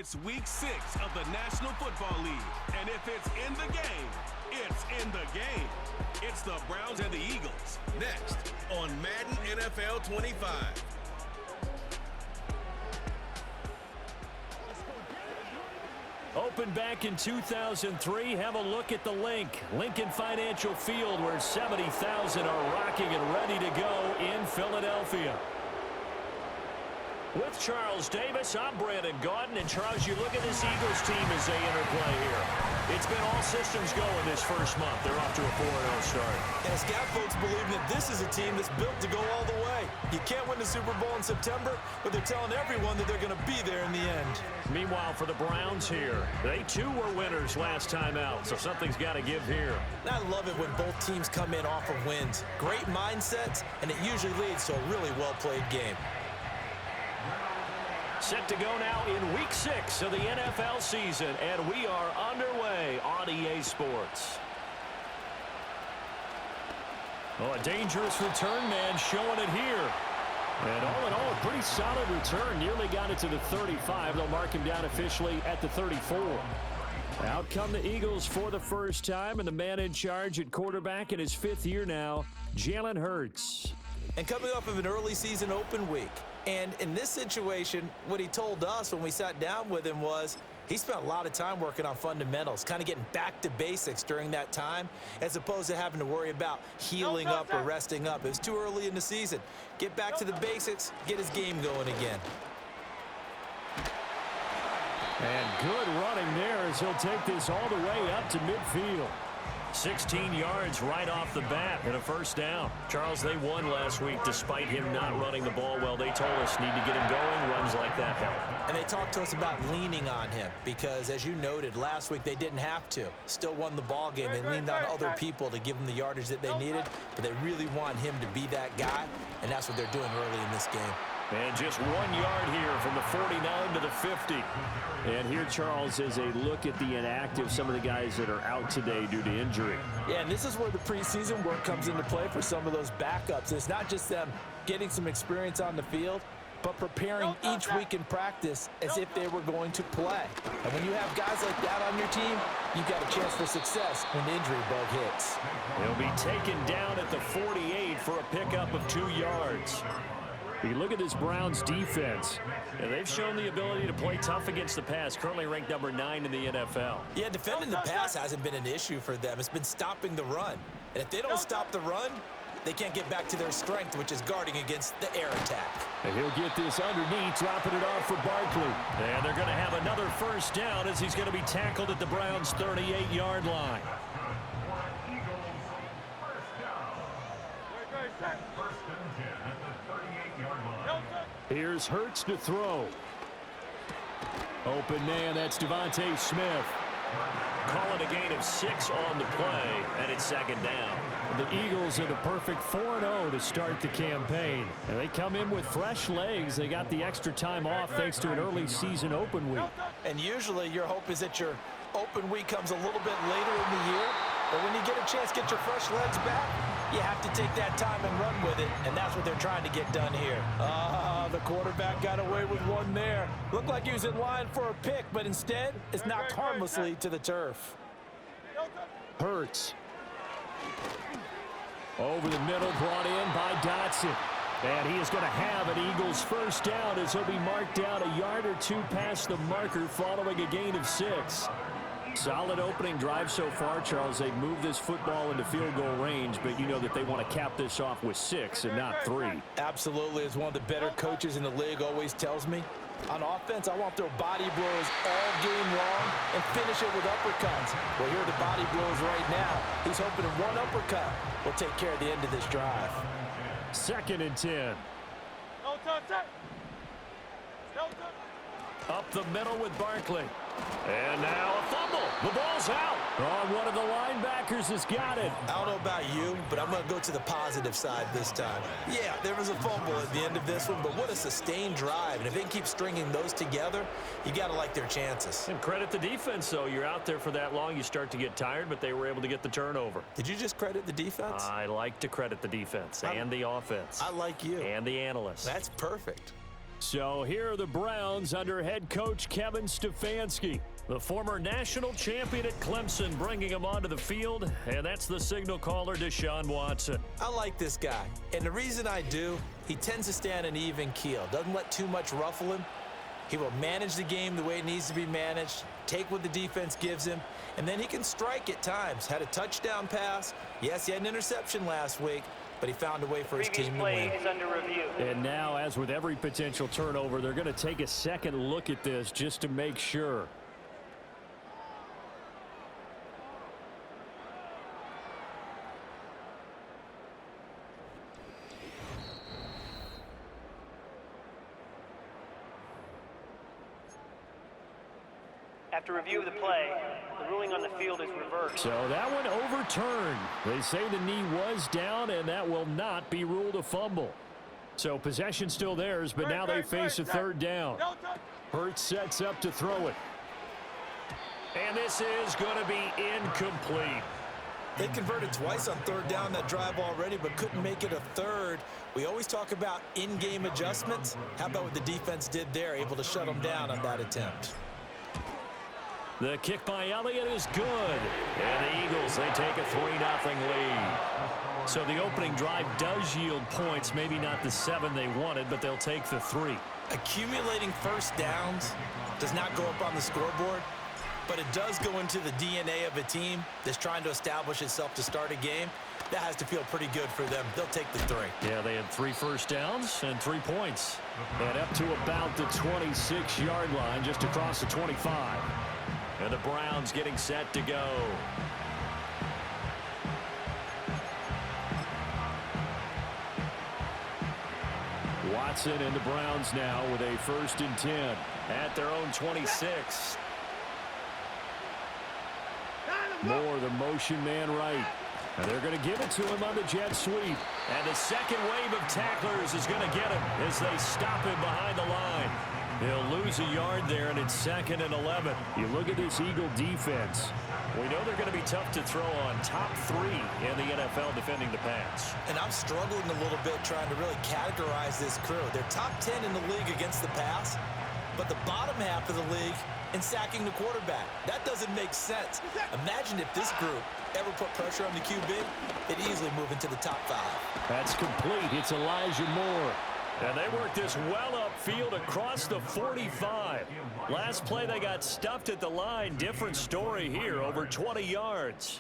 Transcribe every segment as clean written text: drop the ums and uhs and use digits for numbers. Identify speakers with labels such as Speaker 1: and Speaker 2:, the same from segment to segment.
Speaker 1: It's week 6 of the National Football League. And if it's in the game, it's in the game. It's the Browns and the Eagles. Next on Madden NFL 25.
Speaker 2: Opened back in 2003, have a look at the Lincoln Financial Field, where 70,000 are rocking and ready to go in Philadelphia. With Charles Davis, I'm Brandon Gaudin. And Charles, you look at this Eagles team as they interplay here. It's been all systems going this first month. They're off to a 4-0 start.
Speaker 3: And scout folks believe that this is a team that's built to go all the way. You can't win the Super Bowl in September, but they're telling everyone that they're going to be there in the end.
Speaker 2: Meanwhile, for the Browns here, they too were winners last time out, so something's got to give here.
Speaker 3: I love it when both teams come in off of wins. Great mindsets, and it usually leads to a really well-played game.
Speaker 2: Set to go now in week 6 of the NFL season, and we are underway on EA Sports. Oh, a dangerous return man showing it here. And all in all, a pretty solid return. Nearly got it to the 35. They'll mark him down officially at the 34. Out come the Eagles for the first time, and the man in charge at quarterback in his 5th year now, Jalen Hurts.
Speaker 3: And coming off of an early season open week. And in this situation, what he told us when we sat down with him was he spent a lot of time working on fundamentals, kind of getting back to basics during that time, as opposed to having to worry about healing up or resting up. It was too early in the season. Get back to the basics, get his game going again.
Speaker 2: And good running there as he'll take this all the way up to midfield. 16 yards right off the bat and a first down. Charles, they won last week despite him not running the ball well. They told us need to get him going. Runs like that help.
Speaker 3: And they talked to us about leaning on him because, as you noted, last week they didn't have to. Still won the ball game. They leaned on other people to give them the yardage that they needed, but they really want him to be that guy, and that's what they're doing early in this game.
Speaker 2: And just 1 yard here from the 49 to the 50. And here, Charles, is a look at the inactive, some of the guys that are out today due to injury.
Speaker 3: Yeah, and this is where the preseason work comes into play for some of those backups. It's not just them getting some experience on the field, but preparing each week in practice as if they were going to play. And when you have guys like that on your team, you've got a chance for success when the injury bug hits.
Speaker 2: He'll be taken down at the 48 for a pickup of 2 yards. You look at this Browns defense, and they've shown the ability to play tough against the pass, currently ranked number 9 in the NFL.
Speaker 3: Yeah, defending the pass hasn't been an issue for them. It's been stopping the run. And if they don't stop the run, they can't get back to their strength, which is guarding against the air attack.
Speaker 2: And he'll get this underneath, dropping it off for Barkley. And they're going to have another first down as he's going to be tackled at the Browns' 38-yard line. Here's Hurts to throw. Open man, that's Devontae Smith. Calling a gain of 6 on the play, and it's second down. The Eagles in a perfect 4-0 to start the campaign. And they come in with fresh legs. They got the extra time off thanks to an early season open week.
Speaker 3: And usually your hope is that your open week comes a little bit later in the year. But when you get a chance to get your fresh legs back, you have to take that time and run with it, and that's what they're trying to get done here. The quarterback got away with one there. Looked like he was in line for a pick, but instead, it's knocked harmlessly to the turf.
Speaker 2: Hurts. Over the middle, brought in by Dotson. And he is going to have an Eagles first down as he'll be marked down a yard or 2 past the marker following a gain of 6. Solid opening drive so far, Charles. They've moved this football into field goal range, but you know that they want to cap this off with 6 and not 3.
Speaker 3: Absolutely. As one of the better coaches in the league always tells me, on offense, I want to throw body blows all game long and finish it with uppercuts. Well, here are the body blows right now. He's hoping that one uppercut will take care of the end of this drive.
Speaker 2: 2nd and 10. Up the middle with Barkley. And now a fumble. The ball's out. Oh, one of the linebackers has got it.
Speaker 3: I don't know about you, but I'm going to go to the positive side this time. Yeah, there was a fumble at the end of this one, but what a sustained drive. And if they keep stringing those together, you got to like their chances.
Speaker 2: And credit the defense, though. You're out there for that long, you start to get tired, but they were able to get the turnover.
Speaker 3: Did you just credit the defense?
Speaker 2: I like to credit the defense and the offense.
Speaker 3: I like you.
Speaker 2: And the analysts.
Speaker 3: That's perfect.
Speaker 2: So here are the Browns under head coach Kevin Stefanski. The former national champion at Clemson bringing him onto the field, and that's the signal caller, Deshaun Watson.
Speaker 3: I like this guy, and the reason I do, he tends to stay on an even keel, doesn't let too much ruffle him. He will manage the game the way it needs to be managed, take what the defense gives him, and then he can strike at times. Had a touchdown pass. Yes, he had an interception last week, but he found a way for his team to win.
Speaker 4: Is under review.
Speaker 2: And now, as with every potential turnover, they're going to take a second look at this just to make sure.
Speaker 4: After review of the play, the ruling on the field is reversed.
Speaker 2: So that one overturned. They say the knee was down, and that will not be ruled a fumble. So possession still theirs, but now they face a third down. Hurts sets up to throw it. And this is going to be incomplete.
Speaker 3: They converted twice on third down that drive already, but couldn't make it a third. We always talk about in-game adjustments. How about what the defense did there, able to shut them down on that attempt?
Speaker 2: The kick by Elliott is good. And the Eagles, they take a 3-0 lead. So the opening drive does yield points. Maybe not the 7 they wanted, but they'll take the 3.
Speaker 3: Accumulating first downs does not go up on the scoreboard, but it does go into the DNA of a team that's trying to establish itself to start a game. That has to feel pretty good for them. They'll take the 3.
Speaker 2: Yeah, they had 3 first downs and 3 points. And up to about the 26-yard line, just across the 25. And the Browns getting set to go. Watson and the Browns now with a 1st and 10 at their own 26. Moore, the motion man right. And they're going to give it to him on the jet sweep. And the second wave of tacklers is going to get him as they stop him behind the line. He'll lose a yard there, and it's 2nd and 11. You look at this Eagle defense. We know they're going to be tough to throw on. Top 3 in the NFL defending the pass.
Speaker 3: And I'm struggling a little bit trying to really categorize this crew. They're top 10 in the league against the pass, but the bottom half of the league in sacking the quarterback. That doesn't make sense. Imagine if this group ever put pressure on the QB, they'd easily move into the top 5.
Speaker 2: That's complete. It's Elijah Moore. And they work this well upfield across the 45. Last play, they got stuffed at the line. Different story here, over 20 yards.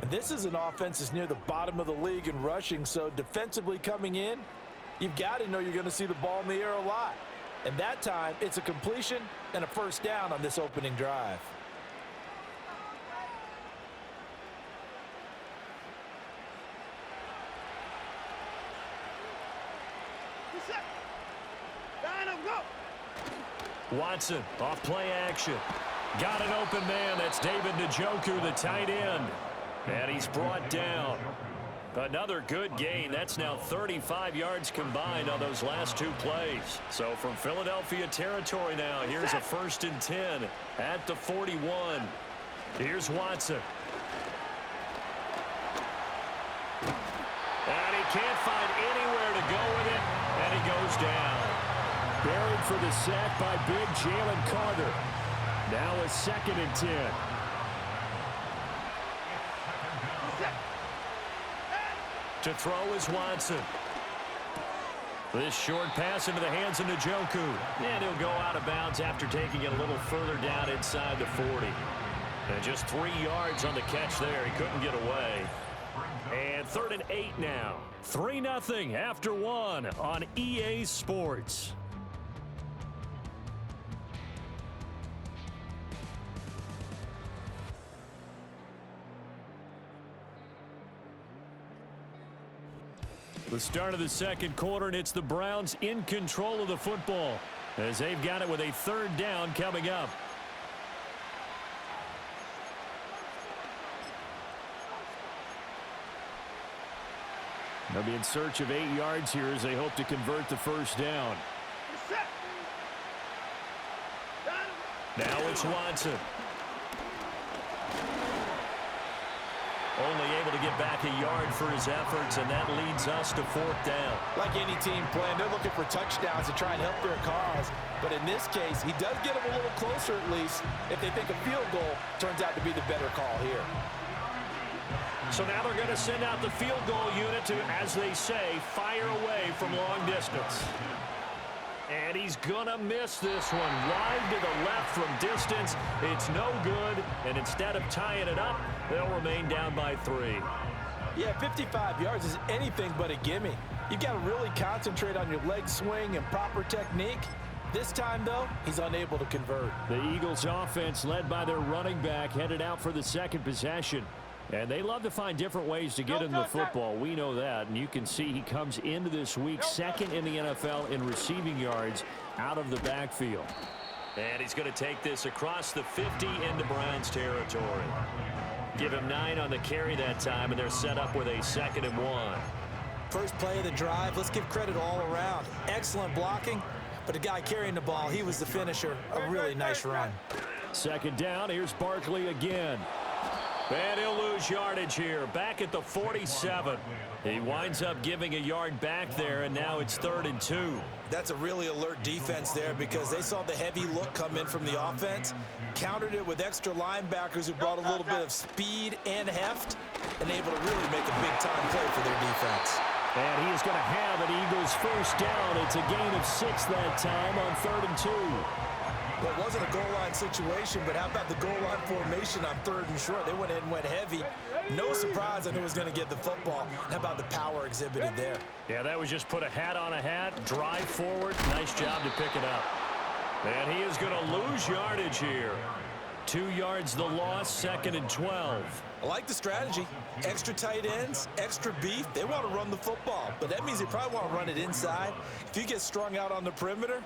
Speaker 3: This is an offense that's near the bottom of the league in rushing, so defensively coming in, you've got to know you're going to see the ball in the air a lot. And that time, it's a completion and a 1st down on this opening drive.
Speaker 2: Watson, off play action. Got an open man. That's David Njoku, the tight end. And he's brought down. Another good gain. That's now 35 yards combined on those last 2 plays. So from Philadelphia territory now, here's a 1st and 10 at the 41. Here's Watson. And he can't find anywhere to go with it, and he goes down. Buried for the sack by big Jalen Carter. Now a 2nd and 10. To throw is Watson. This short pass into the hands of Njoku. And he'll go out of bounds after taking it a little further down inside the 40. And just 3 yards on the catch there. He couldn't get away. And 3rd and 8 now. 3-0 after 1 on EA Sports. The start of the 2nd quarter, and it's the Browns in control of the football as they've got it with a 3rd down coming up. They'll be in search of 8 yards here as they hope to convert the 1st down. Now it's Watson. only able to get back a yard for his efforts, and that leads us to 4th down.
Speaker 3: Like any team playing, they're looking for touchdowns to try and help their cause. But in this case, he does get them a little closer at least if they think a field goal turns out to be the better call here.
Speaker 2: So now they're going to send out the field goal unit to, as they say, fire away from long distance. And he's going to miss this one. Wide to the left from distance. It's no good. And instead of tying it up, they'll remain down by 3.
Speaker 3: Yeah, 55 yards is anything but a gimme. You've got to really concentrate on your leg swing and proper technique. This time, though, he's unable to convert.
Speaker 2: The Eagles offense, led by their running back, headed out for the second possession. And they love to find different ways to get in the football. We know that. And you can see he comes into this week second in the NFL in receiving yards out of the backfield. And he's going to take this across the 50 into Browns territory. Give him 9 on the carry that time, and they're set up with a 2nd and 1.
Speaker 3: First play of the drive, let's give credit all around. Excellent blocking, but the guy carrying the ball, he was the finisher. A really nice run.
Speaker 2: 2nd down, here's Barkley again. And he'll lose yardage here, back at the 47. He winds up giving a yard back there, and now it's 3rd and 2.
Speaker 3: That's a really alert defense there because they saw the heavy look come in from the offense, countered it with extra linebackers who brought a little bit of speed and heft, and able to really make a big-time play for their defense.
Speaker 2: And he is going to have an Eagles first down. It's a gain of 6 that time on 3rd and 2.
Speaker 3: Well, it wasn't a goal line situation, but how about the goal line formation on 3rd and short? They went in and went heavy. No surprise on who was going to get the football. How about the power exhibited there?
Speaker 2: Yeah, that was just put a hat on a hat, drive forward. Nice job to pick it up. And he is going to lose yardage here. 2 yards the loss, 2nd and 12.
Speaker 3: I like the strategy. Extra tight ends, extra beef. They want to run the football, but that means they probably want to run it inside. If you get strung out on the perimeter,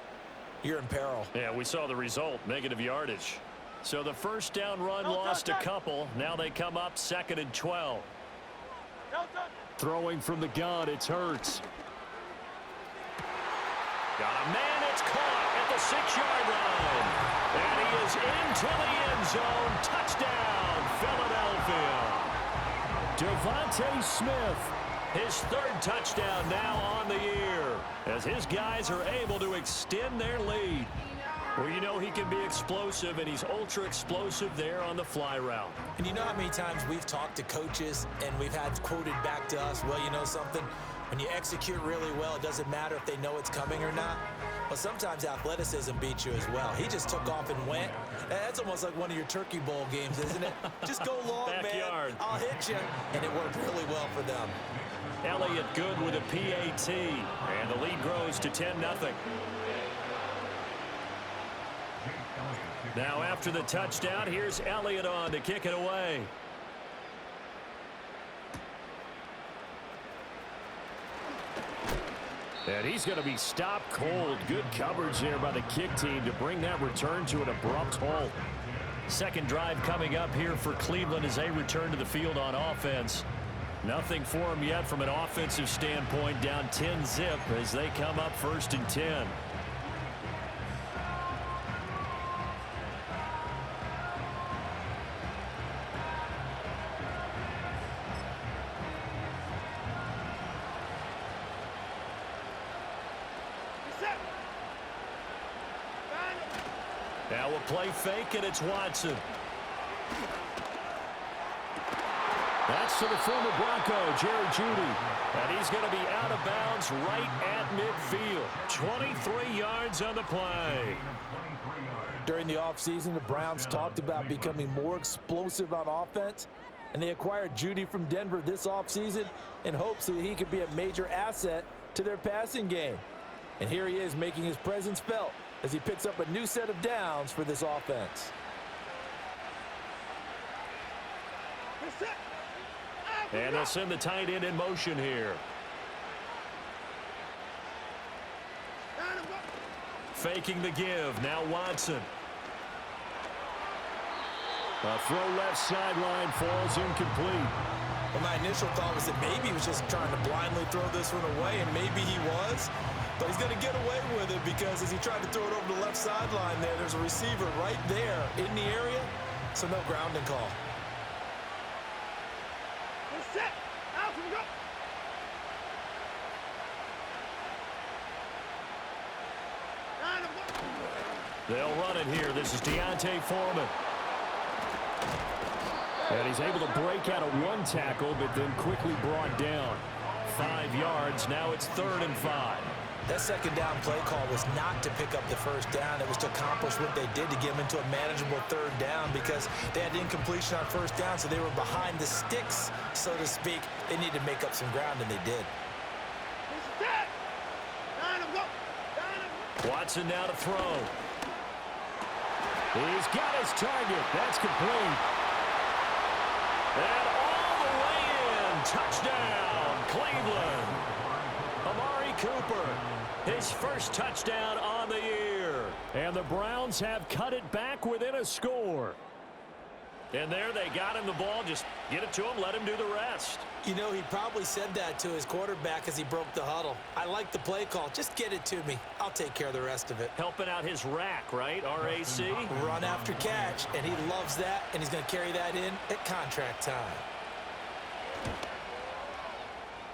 Speaker 3: you're in peril.
Speaker 2: Yeah, we saw the result, negative yardage. So the first down run lost a couple. Now they come up 2nd and 12. Throwing from the gun, it's Hurts. Got a man, it's caught at the 6-yard line. And he is into the end zone. Touchdown, Philadelphia. Devontae Smith, his 3rd touchdown now on the year, as his guys are able to extend their lead. Well, you know he can be explosive, and he's ultra explosive there on the fly route. And
Speaker 3: you know how many times we've talked to coaches and we've had quoted back to us, well, you know something? When you execute really well, it doesn't matter if they know it's coming or not. But sometimes athleticism beats you as well. He just took off and went. That's almost like one of your Turkey Bowl games, isn't it? Just go long,
Speaker 2: Backyard.
Speaker 3: Man. I'll hit you. And it worked really well for them.
Speaker 2: Elliott good with a PAT. And the lead grows to 10-0. Now after the touchdown, here's Elliott on to kick it away. And he's going to be stopped cold. Good coverage there by the kick team to bring that return to an abrupt halt. Second drive coming up here for Cleveland as they return to the field on offense. Nothing for them yet from an offensive standpoint, down 10-zip as they come up 1st and 10. Now we'll play fake, and it's Watson. That's to the former Bronco, Jerry Jeudy. And he's going to be out of bounds right at midfield. 23 yards on the play.
Speaker 3: During the offseason, the Browns talked about becoming more explosive on offense, and they acquired Jeudy from Denver this offseason in hopes that he could be a major asset to their passing game. And here he is making his presence felt as he picks up a new set of downs for this offense.
Speaker 2: And they'll send the tight end in motion here. Faking the give. Now Watson. A throw left sideline falls incomplete.
Speaker 3: Well, my initial thought was that maybe he was just trying to blindly throw this one away, and maybe he was. But he's going to get away with it because as he tried to throw it over the left sideline there's a receiver right there in the area, so no grounding call.
Speaker 2: They'll run it here. This is Deontay Foreman. And he's able to break out of one tackle, but then quickly brought down. 5 yards. Now it's 3rd and 5.
Speaker 3: That second down play call was not to pick up the first down. It was to accomplish what they did to get them into a manageable 3rd down because they had incompletion on first down, so they were behind the sticks, so to speak. They needed to make up some ground, and they did.
Speaker 2: Watson now to throw. He's got his target. That's complete. And all the way in. Touchdown, Cleveland. Amari Cooper, his first touchdown on the year. And the Browns have cut it back within a score. And there they got him the ball. Just get it to him, let him do the rest.
Speaker 3: You know, he probably said that to his quarterback as he broke the huddle. I like the play call. Just get it to me. I'll take care of the rest of it.
Speaker 2: Helping out his rack, right? R-A-C?
Speaker 3: Run after catch, and he loves that, and he's going to carry that in at contract time.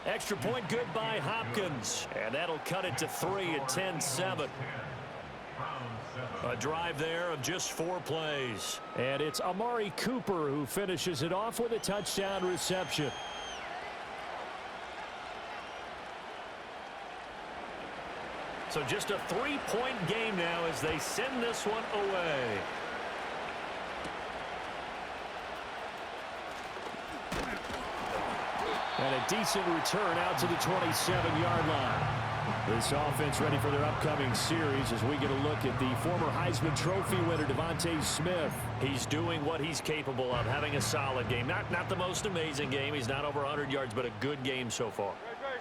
Speaker 2: Extra point good by Hopkins. And that'll cut it to 3 at 10-7. A drive there of just 4 plays. And it's Amari Cooper who finishes it off with a touchdown reception. So just a 3-point game now as they send this one away. And a decent return out to the 27-yard line. This offense ready for their upcoming series as we get a look at the former Heisman Trophy winner, Devontae Smith. He's doing what he's capable of, having a solid game. Not the most amazing game. He's not over 100 yards, but a good game so far.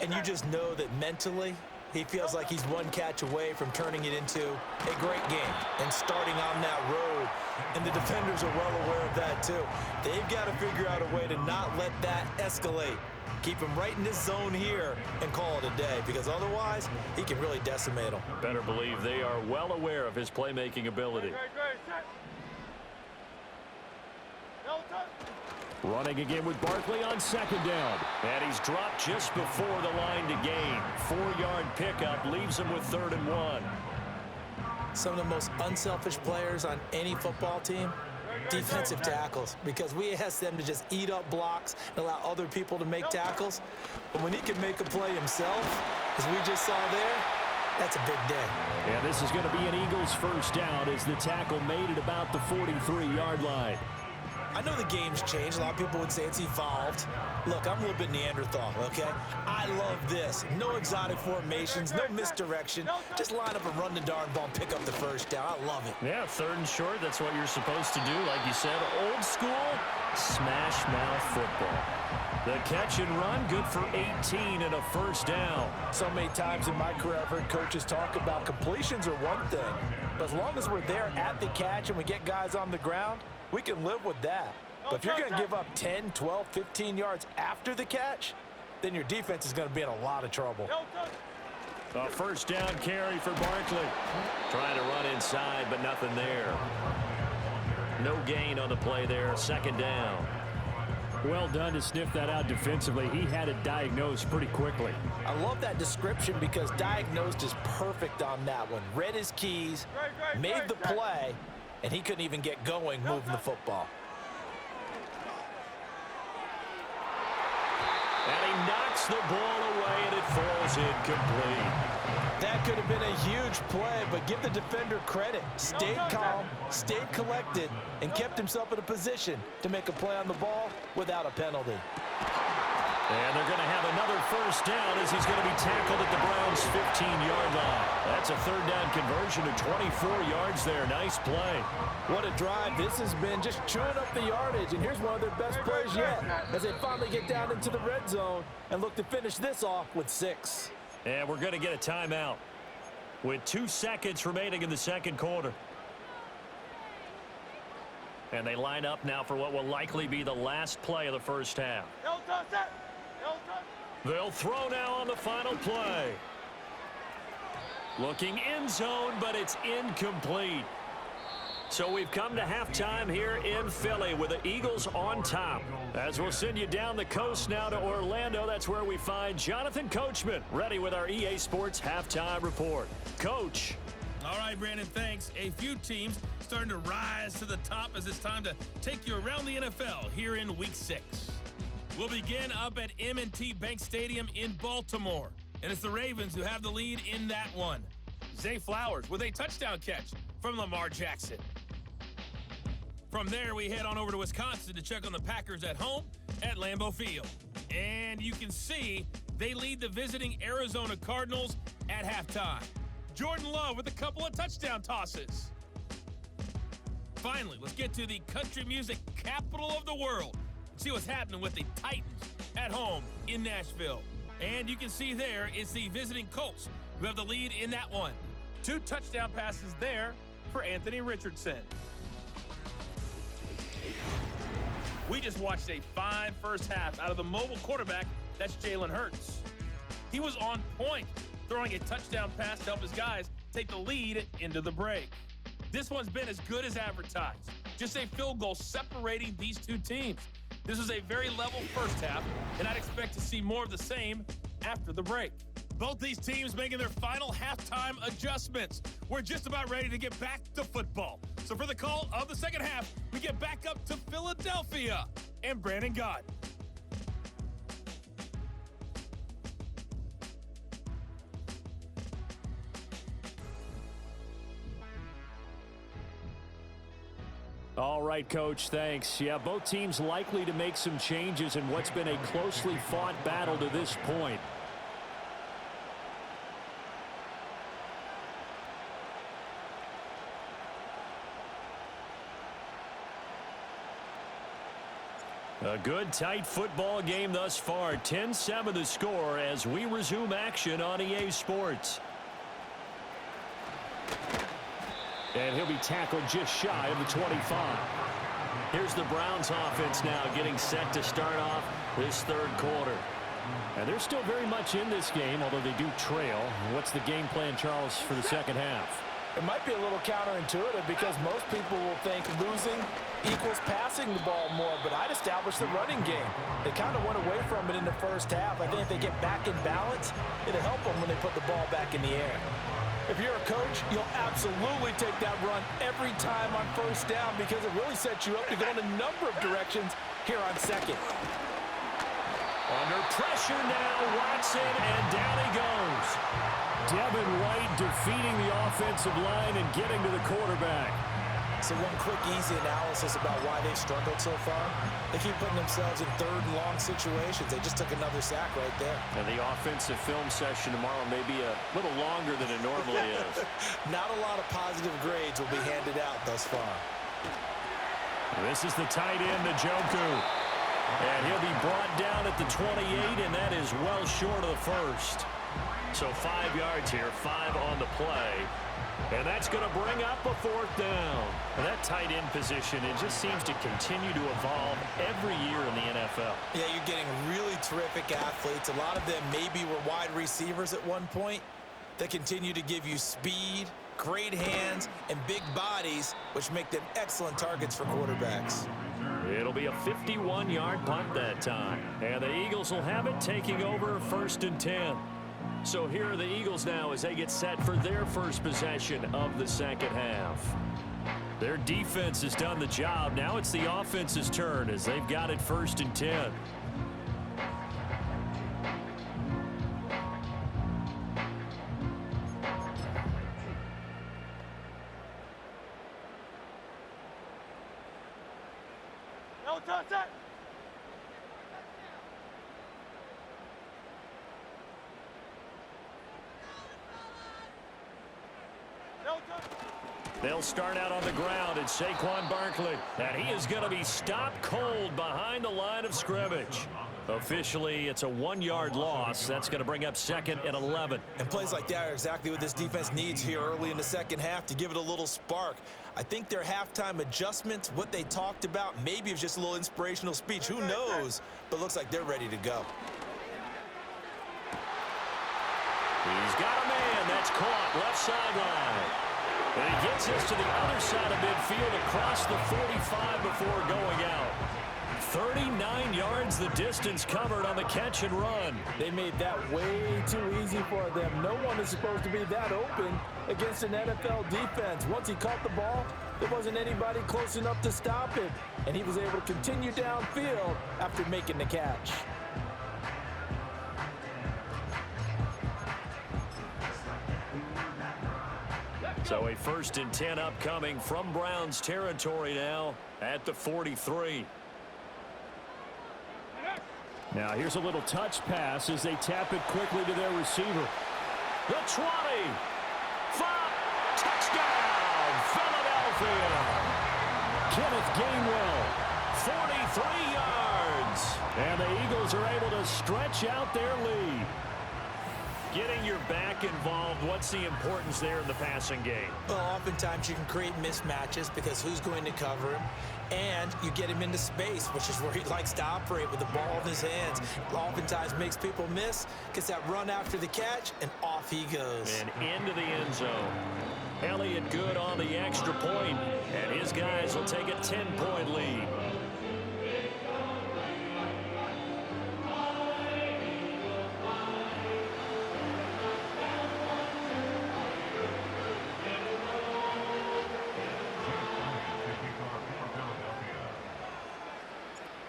Speaker 3: And you just know that mentally, he feels like he's one catch away from turning it into a great game and starting on that road. And the defenders are well aware of that, too. They've got to figure out a way to not let that escalate. Keep him right in this zone here and call it a day, because otherwise he can really decimate them.
Speaker 2: Better believe they are well aware of his playmaking ability. Running again with Barkley on second down. And he's dropped just before the line to gain. 4-yard pickup leaves him with 3rd and 1.
Speaker 3: Some of the most unselfish players on any football team, defensive tackles, because we ask them to just eat up blocks and allow other people to make tackles. But when he can make a play himself, as we just saw there, that's a big day.
Speaker 2: And this is going to be an Eagles first down as the tackle made it about the 43-yard line.
Speaker 3: I know the game's changed. A lot of people would say it's evolved. Look, I'm a little bit Neanderthal, okay? I love this. No exotic formations, no misdirection. Just line up and run the darn ball and pick up the first down. I love it.
Speaker 2: Yeah, 3rd and short. That's what you're supposed to do. Like you said, old school, smash mouth football. The catch and run, good for 18 and a first down.
Speaker 3: So many times in my career, I've heard coaches talk about completions are one thing. But as long as we're there at the catch and we get guys on the ground, we can live with that. But if you're going to give up 10, 12, 15 yards after the catch, then your defense is going to be in a lot of trouble.
Speaker 2: A first down carry for Barkley. Trying to run inside, but nothing there. No gain on the play there. 2nd down. Well done to sniff that out defensively. He had it diagnosed pretty quickly.
Speaker 3: I love that description because diagnosed is perfect on that one. Read his keys, made the play, and he couldn't even get going moving the football.
Speaker 2: And he knocks the ball away, and it falls incomplete.
Speaker 3: That could have been a huge play, but give the defender credit. Stayed calm, stayed collected, and kept himself in a position to make a play on the ball without a penalty.
Speaker 2: And they're going to have another first down as he's going to be tackled at the Browns' 15-yard line. That's a 3rd down conversion of 24 yards there. Nice play.
Speaker 3: What a drive this has been, just chewing up the yardage. And here's one of their best plays yet as they finally get down into the red zone and look to finish this off with 6.
Speaker 2: And we're going to get a timeout with 2 seconds remaining in the second quarter. And they line up now for what will likely be the last play of the first half. They'll throw now on the final play. Looking end zone, but it's incomplete. So we've come to halftime here in Philly with the Eagles on top. As we'll send you down the coast now to Orlando, that's where we find Jonathan Coachman, ready with our EA Sports halftime report. Coach.
Speaker 5: All right, Brandon, thanks. A few teams starting to rise to the top as it's time to take you around the NFL here in Week 6. We'll begin up at M&T Bank Stadium in Baltimore. And it's the Ravens who have the lead in that one. Zay Flowers with a touchdown catch from Lamar Jackson. From there, we head on over to Wisconsin to check on the Packers at home at Lambeau Field. And you can see they lead the visiting Arizona Cardinals at halftime. Jordan Love with a couple of touchdown tosses. Finally, let's get to the country music capital of the world. See what's happening with the Titans at home in Nashville. And you can see there it's the visiting Colts who have the lead in that one. 2 touchdown passes there for Anthony Richardson. We just watched a fine first half out of the mobile quarterback, that's Jalen Hurts. He was on point, throwing a touchdown pass to help his guys take the lead into the break. This one's been as good as advertised. Just a field goal separating these two teams. This is a very level first half, and I'd expect to see more of the same after the break. Both these teams making their final halftime adjustments. We're just about ready to get back to football. So for the call of the second half, we get back up to Philadelphia and Brandon Gott.
Speaker 2: All right, Coach, thanks. Yeah, both teams likely to make some changes in what's been a closely fought battle to this point. A good, tight football game thus far. 10-7 the score as we resume action on EA Sports. And he'll be tackled just shy of the 25. Here's the Browns offense now getting set to start off this third quarter. And they're still very much in this game, although they do trail. What's the game plan, Charles, for the second half?
Speaker 3: It might be a little counterintuitive because most people will think losing equals passing the ball more, but I'd establish the running game. They kind of went away from it in the first half. I think if they get back in balance, it'll help them when they put the ball back in the air. If you're a coach, you'll absolutely take that run every time on first down because it really sets you up to go in a number of directions here on second.
Speaker 2: Under pressure now, Watson, and down he goes. Devin White defeating the offensive line and getting to the quarterback.
Speaker 3: So one quick, easy analysis about why they've struggled so far. They keep putting themselves in third and long situations. They just took another sack right there.
Speaker 2: And the offensive film session tomorrow may be a little longer than it normally is.
Speaker 3: Not a lot of positive grades will be handed out thus far.
Speaker 2: This is the tight end, Njoku. And he'll be brought down at the 28, and that is well short of the first. So 5 yards here, 5 on the play. And that's going to bring up a fourth down. And that tight end position, it just seems to continue to evolve every year in the NFL.
Speaker 3: Yeah, you're getting really terrific athletes. A lot of them maybe were wide receivers at one point. They continue to give you speed, great hands, and big bodies, which make them excellent targets for quarterbacks.
Speaker 2: It'll be a 51-yard punt that time. And the Eagles will have it, taking over 1st and 10. So here are the Eagles now as they get set for their first possession of the second half. Their defense has done the job. Now it's the offense's turn as they've got it 1st and 10.
Speaker 5: No touchdown.
Speaker 2: They'll start out on the ground, and Saquon Barkley. And he is going to be stopped cold behind the line of scrimmage. Officially, it's a 1-yard loss. That's going to bring up 2nd and 11.
Speaker 3: And plays like that are exactly what this defense needs here early in the second half to give it a little spark. I think their halftime adjustments, what they talked about, maybe it was just a little inspirational speech. Who knows? But looks like they're ready to go.
Speaker 2: He's got a man. That's caught left sideline. And he gets this to the other side of midfield across the 45 before going out. 39 yards the distance covered on the catch and run.
Speaker 3: They made that way too easy for them. No one is supposed to be that open against an NFL defense. Once he caught the ball, there wasn't anybody close enough to stop him. And he was able to continue downfield after making the catch.
Speaker 2: So a 1st and 10 upcoming from Browns territory now at the 43.
Speaker 6: Now here's a little touch pass as they tap it quickly to their receiver.
Speaker 2: The 20. 5. Touchdown, Philadelphia. Kenneth Gainwell, 43 yards.
Speaker 6: And the Eagles are able to stretch out their lead.
Speaker 2: Getting your back involved, what's the importance there in the passing game?
Speaker 3: Well, oftentimes you can create mismatches because who's going to cover him? And you get him into space, which is where he likes to operate with the ball in his hands. Oftentimes makes people miss, gets that run after the catch, and off he goes.
Speaker 2: And into the end zone. Elliott good on the extra point, and his guys will take a 10-point lead.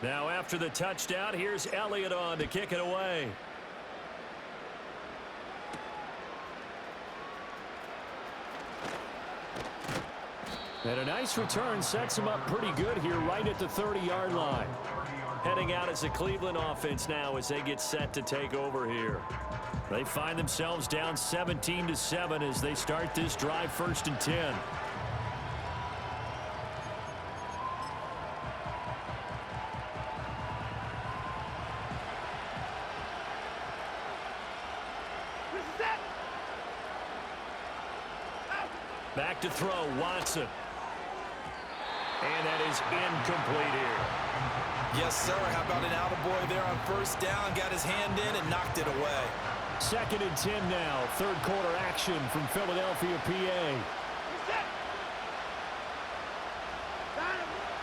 Speaker 2: Now after the touchdown, here's Elliott on to kick it away.
Speaker 6: And a nice return sets him up pretty good here right at the 30-yard line.
Speaker 2: Heading out as the Cleveland offense now as they get set to take over here. They find themselves down 17-7 as they start this drive 1st and 10. Back to throw, Watson. And that is incomplete here.
Speaker 3: Yes, sir. How about an attaboy there on 1st down? Got his hand in and knocked it away.
Speaker 6: 2nd and 10 now. 3rd quarter action from Philadelphia, PA.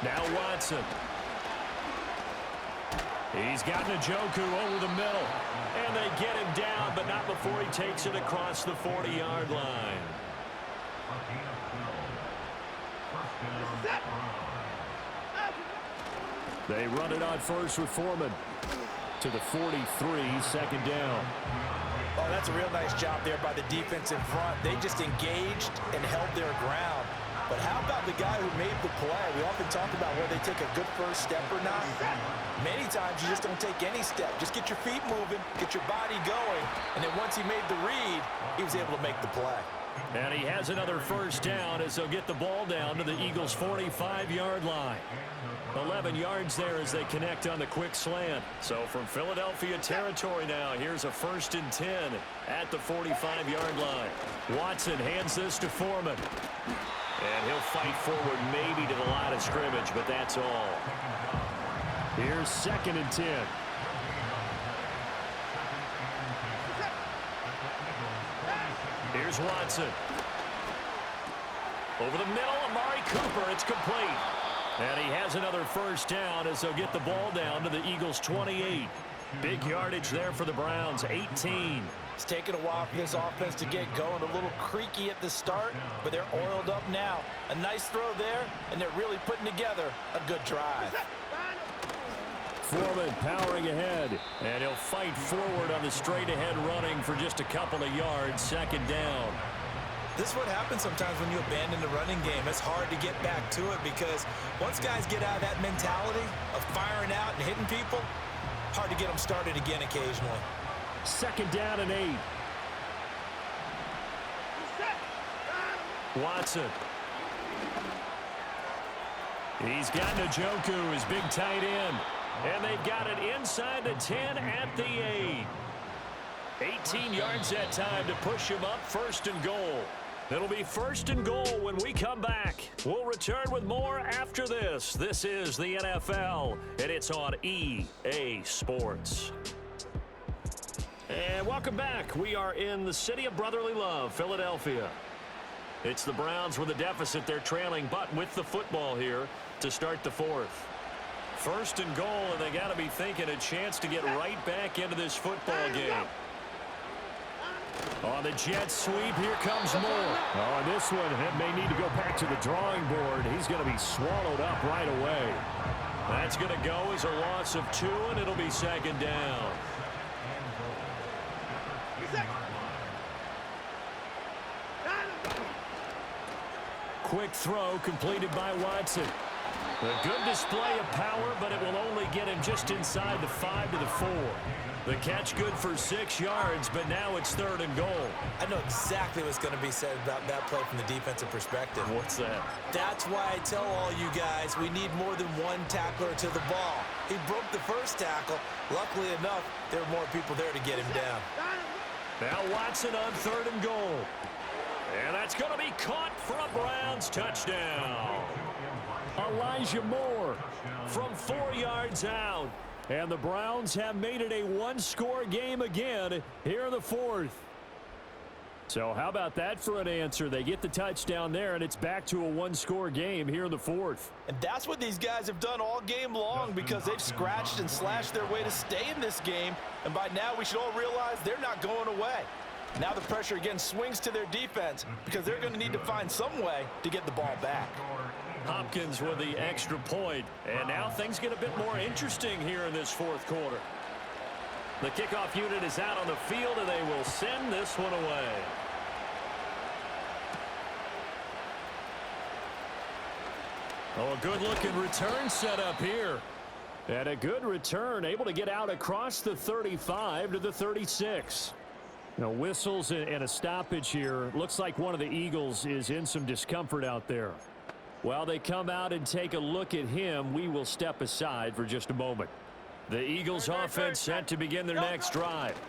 Speaker 2: Now Watson. He's got Njoku over the middle. And they get him down, but not before he takes it across the 40-yard line.
Speaker 6: They run it on first with Foreman. To the 43, 2nd down.
Speaker 3: Oh, that's a real nice job there by the defense in front. They just engaged and held their ground. But how about the guy who made the play? We often talk about whether they take a good first step or not. Many times you just don't take any step. Just get your feet moving, get your body going, and then once he made the read, he was able to make the play.
Speaker 2: And he has another 1st down as they'll get the ball down to the Eagles' 45-yard line. 11 yards there as they connect on the quick slant. So from Philadelphia territory now, here's a 1st and 10 at the 45-yard line. Watson hands this to Foreman. And he'll fight forward maybe to the line of scrimmage, but that's all.
Speaker 6: Here's 2nd and 10.
Speaker 2: Here's Watson. Over the middle, Amari Cooper. It's complete. And he has another 1st down as they'll get the ball down to the Eagles' 28. Big yardage there for the Browns, 18.
Speaker 3: It's taken a while for this offense to get going. A little creaky at the start, but they're oiled up now. A nice throw there, and they're really putting together a good drive.
Speaker 6: Foreman powering ahead.
Speaker 2: And he'll fight forward on the straight-ahead running for just a couple of yards, 2nd down.
Speaker 3: This is what happens sometimes when you abandon the running game. It's hard to get back to it because once guys get out of that mentality of firing out and hitting people, hard to get them started again occasionally.
Speaker 6: 2nd down and 8.
Speaker 2: Watson. He's got Njoku, his big tight end. And they've got it inside the 10 at the 8. 18 yards that time to push him up, 1st and goal. It'll be 1st and goal when we come back. We'll return with more after this. This is the NFL, and it's on EA Sports. And welcome back. We are in the city of brotherly love, Philadelphia. It's the Browns with a deficit. They're trailing, but with the football here to start the fourth. First and goal, and they got to be thinking a chance to get right back into this football game. On the jet sweep, here comes Moore.
Speaker 6: Oh, this one may need to go back to the drawing board. He's going to be swallowed up right away.
Speaker 2: That's going to go as a loss of 2, and it'll be second down. Quick throw completed by Watson. A good display of power, but it will only get him just inside the 5 to the 4. The catch good for 6 yards, but now it's third and goal.
Speaker 3: I know exactly what's going to be said about that play from the defensive perspective.
Speaker 2: What's that?
Speaker 3: That's why I tell all you guys we need more than one tackler to the ball. He broke the first tackle. Luckily enough, there were more people there to get him down.
Speaker 2: Now Watson on third and goal. And that's going to be caught for a Browns touchdown.
Speaker 6: Elijah Moore
Speaker 2: From 4 yards out.
Speaker 6: And the Browns have made it a one-score game again here in the fourth. So how about that for an answer? They get the touchdown there, and it's back to a one-score game here in the fourth.
Speaker 3: And that's what these guys have done all game long because they've scratched and slashed their way to stay in this game. And by now, we should all realize they're not going away. Now the pressure again swings to their defense because they're going to need to find some way to get the ball back.
Speaker 2: Hopkins with the extra point. And now things get a bit more interesting here in this fourth quarter. The kickoff unit is out on the field, and they will send this one away. Oh, a good-looking return set up here.
Speaker 6: And a good return, able to get out across the 35 to the 36. Now, whistles and a stoppage here. Looks like one of the Eagles is in some discomfort out there. While they come out and take a look at him, we will step aside for just a moment. The Eagles offense set to begin their next drive.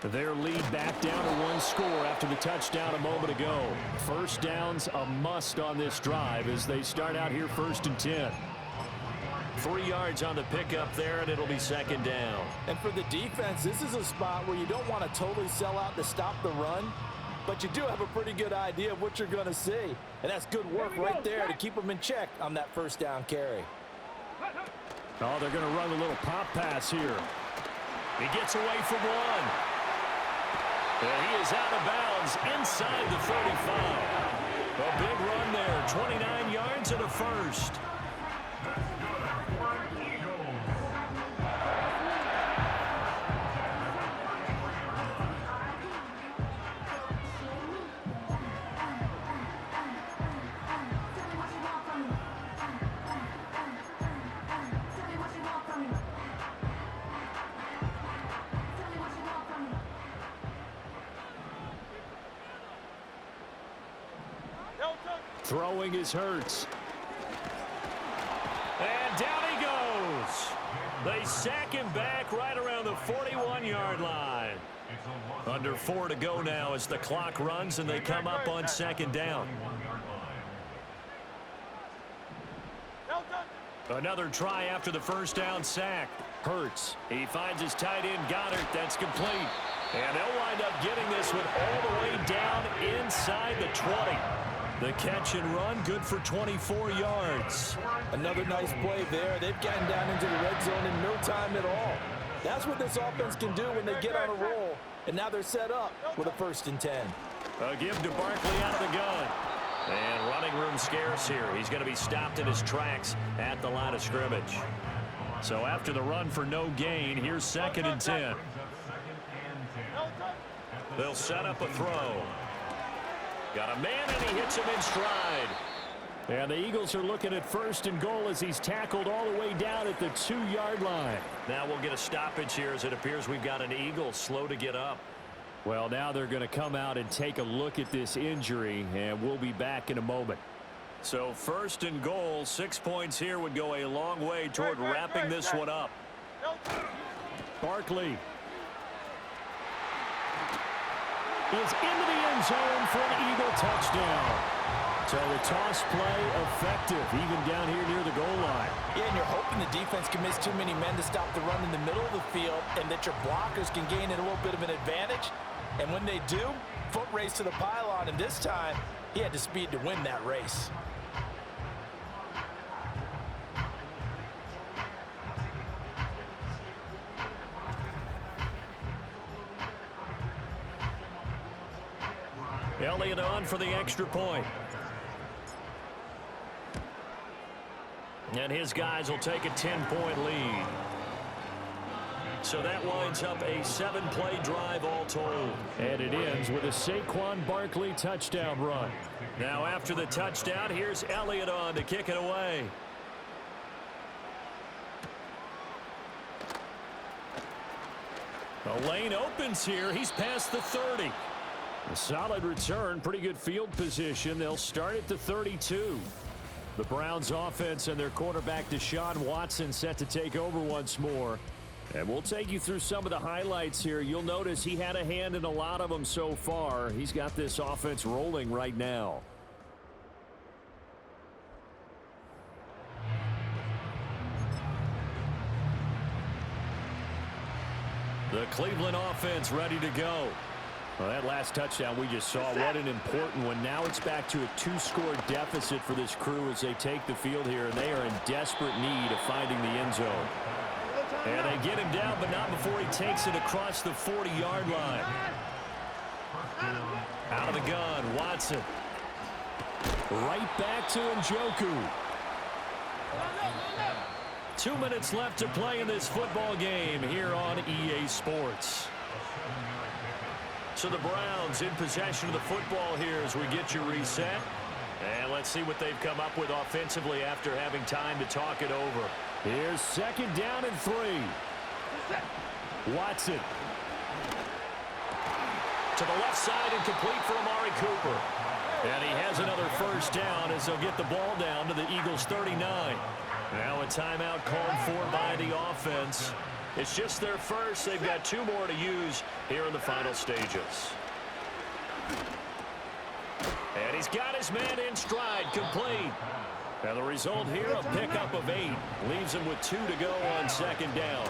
Speaker 6: Their lead back down to one score after the touchdown a moment ago. First down's a must on this drive as they start out here 1st and 10.
Speaker 2: 3 yards on the pickup there, and it'll be second down.
Speaker 3: And for the defense, this is a spot where you don't want to totally sell out to stop the run, but you do have a pretty good idea of what you're going to see. And that's good work right there to keep them in check on that first down carry.
Speaker 6: Oh, they're going to run a little pop pass here.
Speaker 2: He gets away from one. And he is out of bounds inside the 35. A big run there, 29 yards and a first.
Speaker 6: Throwing is Hurts.
Speaker 2: And down he goes. They sack him back right around the 41-yard line. Under 4 to go now as the clock runs and they come up on second down. Another try after the first down sack. Hurts. He finds his tight end Goddard. That's complete. And they'll wind up getting this one all the way down inside the 20. The catch and run, good for 24 yards.
Speaker 3: Another nice play there. They've gotten down into the red zone in no time at all. That's what this offense can do when they get on a roll. And now they're set up with a 1st and 10.
Speaker 2: A give to Barkley out of the gun. And running room scarce here. He's going to be stopped in his tracks at the line of scrimmage. So after the run for no gain, here's 2nd and 10. They'll set up a throw. Got a man, and he hits him in stride.
Speaker 6: And the Eagles are looking at 1st and goal as he's tackled all the way down at the 2-yard line.
Speaker 2: Now we'll get a stoppage here as it appears we've got an Eagle slow to get up.
Speaker 6: Well, now they're going to come out and take a look at this injury, and we'll be back in a moment.
Speaker 2: So 1st and goal, 6 points here would go a long way toward wrapping this one up.
Speaker 6: Barkley is into the end zone for an Eagle touchdown. So the toss play effective, even down here near the goal line.
Speaker 3: Yeah, and you're hoping the defense can miss too many men to stop the run in the middle of the field and that your blockers can gain a little bit of an advantage. And when they do, foot race to the pylon, and this time He had the speed to win that race.
Speaker 2: Elliott on for the extra point. And his guys will take a 10-point lead. So that winds up a 7-play drive all told.
Speaker 6: And it ends with a Saquon Barkley touchdown run.
Speaker 2: Now after the touchdown, here's Elliott on to kick it away. The lane opens here. He's past the 30.
Speaker 6: A solid return, pretty good field position. They'll start at the 32. The Browns offense and their quarterback Deshaun Watson set to take over once more. And we'll take you through some of the highlights here. You'll notice he had a hand in a lot of them so far. He's got this offense rolling right now.
Speaker 2: The Cleveland offense ready to go.
Speaker 6: Well, that last touchdown we just saw, what an important one. Now it's back to a 2-score deficit for this crew as they take the field here, and they are in desperate need of finding the end zone.
Speaker 2: And they get him down, but not before he takes it across the 40-yard line. Out of the gun, Watson.
Speaker 6: Right back to Njoku.
Speaker 2: 2 minutes left to play in this football game here on EA Sports. So the Browns in possession of the football here as we get you reset. And let's see what they've come up with offensively after having time to talk it over.
Speaker 6: Here's 2nd down and 3. Watson.
Speaker 2: To the left side and complete for Amari Cooper. And he has another 1st down as they'll get the ball down to the Eagles' 39. Now a timeout called for by the offense. It's just their first. They've got 2 more to use here in the final stages. And he's got his man in stride, complete. And the result here, a pickup of 8. Leaves him with 2 to go on 2nd down.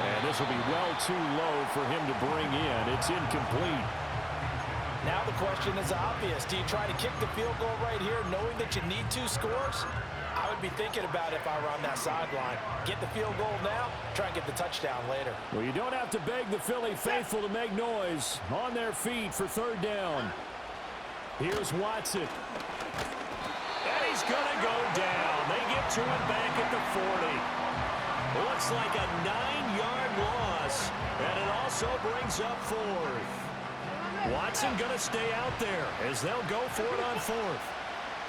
Speaker 6: And this will be well too low for him to bring in. It's incomplete.
Speaker 3: Now the question is obvious. Do you try to kick the field goal right here knowing that you need 2 scores? I would be thinking about it if I were on that sideline. Get the field goal now, try and get the touchdown later.
Speaker 6: Well, you don't have to beg the Philly faithful to make noise. On their feet for 3rd down. Here's Watson.
Speaker 2: And he's going to go down. They get to him back at the 40. Looks like a 9-yard loss, and it also brings up 4th. Watson going to stay out there as they'll go for it on 4th.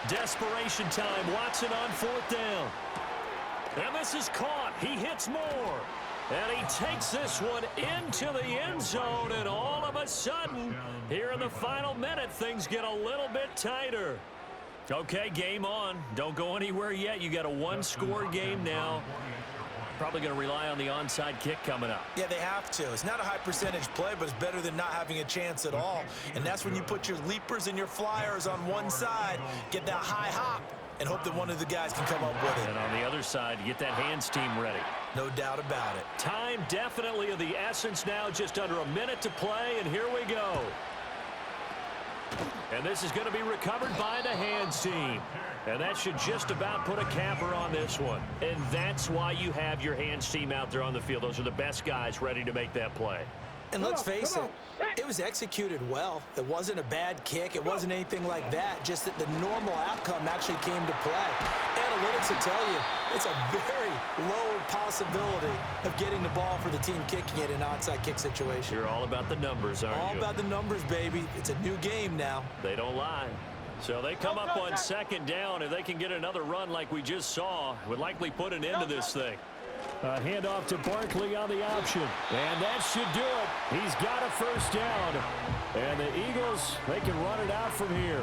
Speaker 2: Desperation time. Watson on 4th down. And this is caught. He hits more. And he takes this one into the end zone. And all of a sudden, here in the final minute, things get a little bit tighter. Okay, game on. Don't go anywhere yet. You got a 1-score game now. Probably going to rely on the onside kick coming up.
Speaker 3: Yeah, they have to. It's not a high percentage play, but it's better than not having a chance at all. And that's when you put your leapers and your flyers on one side, get that high hop, and hope that one of the guys can come up with it.
Speaker 2: And on the other side, you get that hands team ready.
Speaker 3: No doubt about it.
Speaker 2: Time definitely of the essence now, just under a minute to play, and here we go. And this is going to be recovered by the hands team. And that should just about put a capper on this one. And that's why you have your hands team out there on the field. Those are the best guys ready to make that play.
Speaker 3: And let's face it, it was executed well. It wasn't a bad kick. It wasn't anything like that. Just that the normal outcome actually came to play. Analytics will tell you it's a very low possibility of getting the ball for the team kicking it in an onside kick situation.
Speaker 2: You're all about the numbers, aren't you?
Speaker 3: All about the numbers, baby. It's a new game now.
Speaker 2: They don't lie. So they come up on 2nd down. If they can get another run like we just saw, would likely put an end to this thing.
Speaker 6: A handoff to Barkley on the option. And that should do it. He's got a 1st down. And the Eagles, they can run it out from here.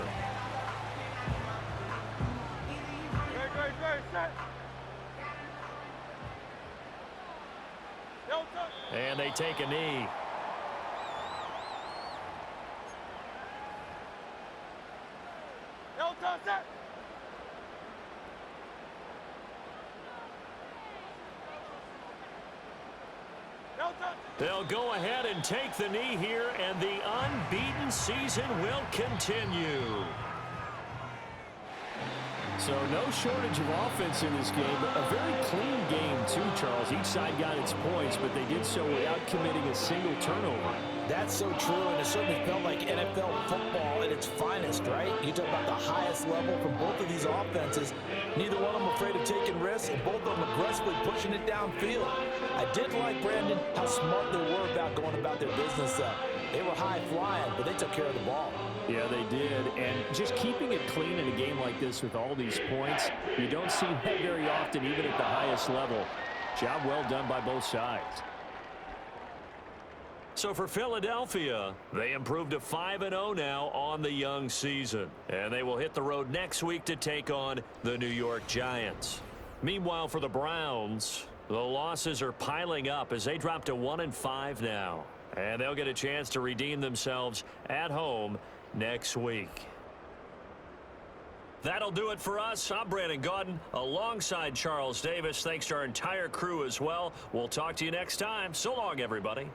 Speaker 2: And they take a knee. They'll go ahead and take the knee here, and the young season will continue. So no shortage of offense in this game, but a very clean game too, Charles. Each side got its points, but they did so without committing a single turnover.
Speaker 3: That's so true, and it certainly felt like NFL football at its finest, right? You talk about the highest level from both of these offenses. Neither one of them afraid of taking risks, and both of them aggressively pushing it downfield. I did like, Brandon, how smart they were about going about their business. They were high-flying, but they took care of the ball.
Speaker 2: Yeah, they did, and just keeping it clean in a game like this with all these points, you don't see that very often, even at the highest level. Job well done by both sides. So for Philadelphia, they improved to 5-0 now on the young season. And they will hit the road next week to take on the New York Giants. Meanwhile, for the Browns, the losses are piling up as they drop to 1-5 now. And they'll get a chance to redeem themselves at home next week. That'll do it for us. I'm Brandon Gaudin alongside Charles Davis. Thanks to our entire crew as well. We'll talk to you next time. So long, everybody.